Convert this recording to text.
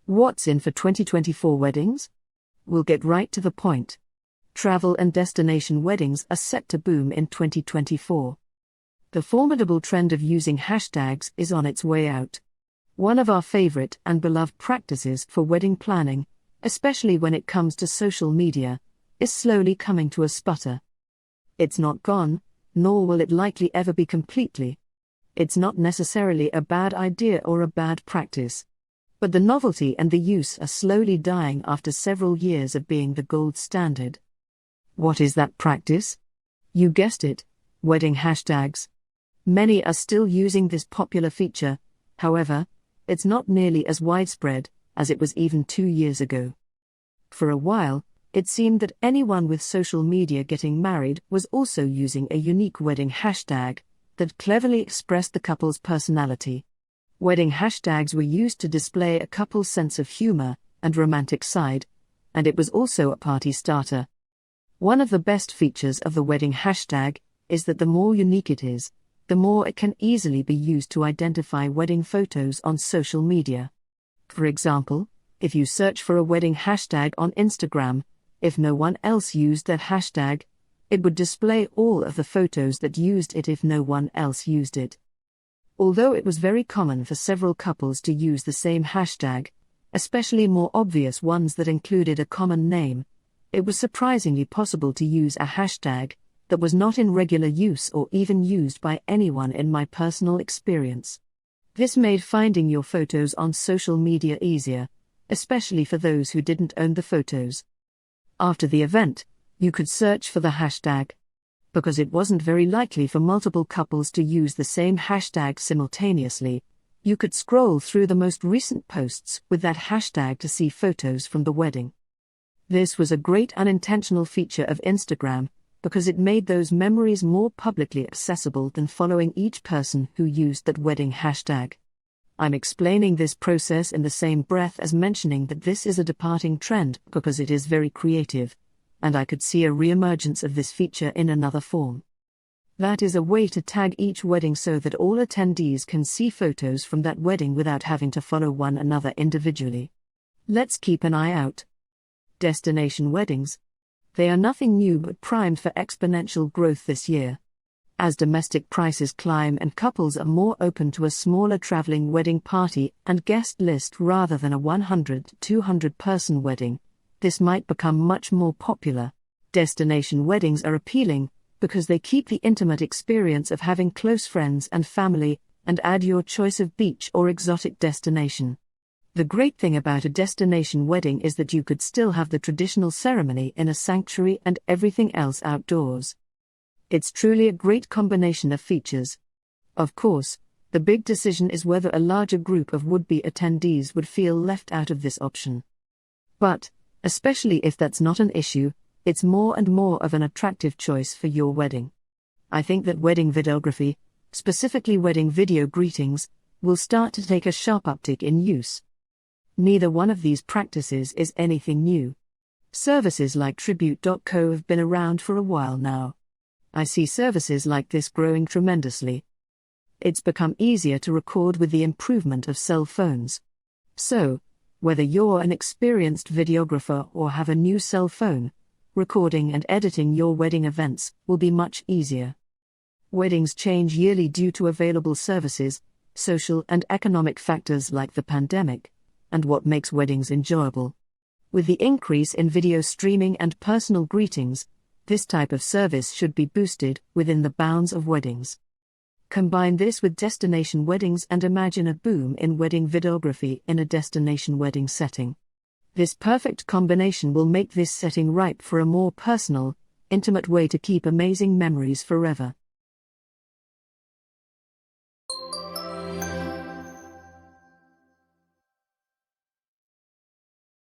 What's in for 2024 weddings? We'll get right to the point. Travel and destination weddings are set to boom in 2024. The formidable trend of using hashtags is on its way out. One of our favorite and beloved practices for wedding planning, especially when it comes to social media, is slowly coming to a sputter. It's not gone, nor will it likely ever be completely. It's not necessarily a bad idea or a bad practice. But the novelty and the use are slowly dying after several years of being the gold standard. What is that practice? You guessed it, wedding hashtags. Many are still using this popular feature, however, it's not nearly as widespread as it was even 2 years ago. For a while, it seemed that anyone with social media getting married was also using a unique wedding hashtag that cleverly expressed the couple's personality. Wedding hashtags were used to display a couple's sense of humor and romantic side, and it was also a party starter. One of the best features of the wedding hashtag is that the more unique it is, the more it can easily be used to identify wedding photos on social media. For example, if you search for a wedding hashtag on Instagram, if no one else used that hashtag, it would display all of the photos that used it if no one else used it. Although it was very common for several couples to use the same hashtag, especially more obvious ones that included a common name, it was surprisingly possible to use a hashtag that was not in regular use or even used by anyone in my personal experience. This made finding your photos on social media easier, especially for those who didn't own the photos. After the event, you could search for the hashtag. Because it wasn't very likely for multiple couples to use the same hashtag simultaneously, you could scroll through the most recent posts with that hashtag to see photos from the wedding. This was a great unintentional feature of Instagram, because it made those memories more publicly accessible than following each person who used that wedding hashtag. I'm explaining this process in the same breath as mentioning that this is a departing trend because it is very creative, and I could see a re-emergence of this feature in another form. That is a way to tag each wedding so that all attendees can see photos from that wedding without having to follow one another individually. Let's keep an eye out. Destination weddings. They are nothing new but primed for exponential growth this year. As domestic prices climb and couples are more open to a smaller traveling wedding party and guest list rather than a 100 to 200 person wedding, this might become much more popular. Destination weddings are appealing because they keep the intimate experience of having close friends and family and add your choice of beach or exotic destination. The great thing about a destination wedding is that you could still have the traditional ceremony in a sanctuary and everything else outdoors. It's truly a great combination of features. Of course, the big decision is whether a larger group of would-be attendees would feel left out of this option. But, especially if that's not an issue, it's more and more of an attractive choice for your wedding. I think that wedding videography, specifically wedding video greetings, will start to take a sharp uptick in use. Neither one of these practices is anything new. Services like Tribute.co have been around for a while now. I see services like this growing tremendously. It's become easier to record with the improvement of cell phones. So, whether you're an experienced videographer or have a new cell phone, recording and editing your wedding events will be much easier. Weddings change yearly due to available services, social and economic factors like the pandemic, and what makes weddings enjoyable. With the increase in video streaming and personal greetings, this type of service should be boosted within the bounds of weddings. Combine this with destination weddings and imagine a boom in wedding videography in a destination wedding setting. This perfect combination will make this setting ripe for a more personal, intimate way to keep amazing memories forever.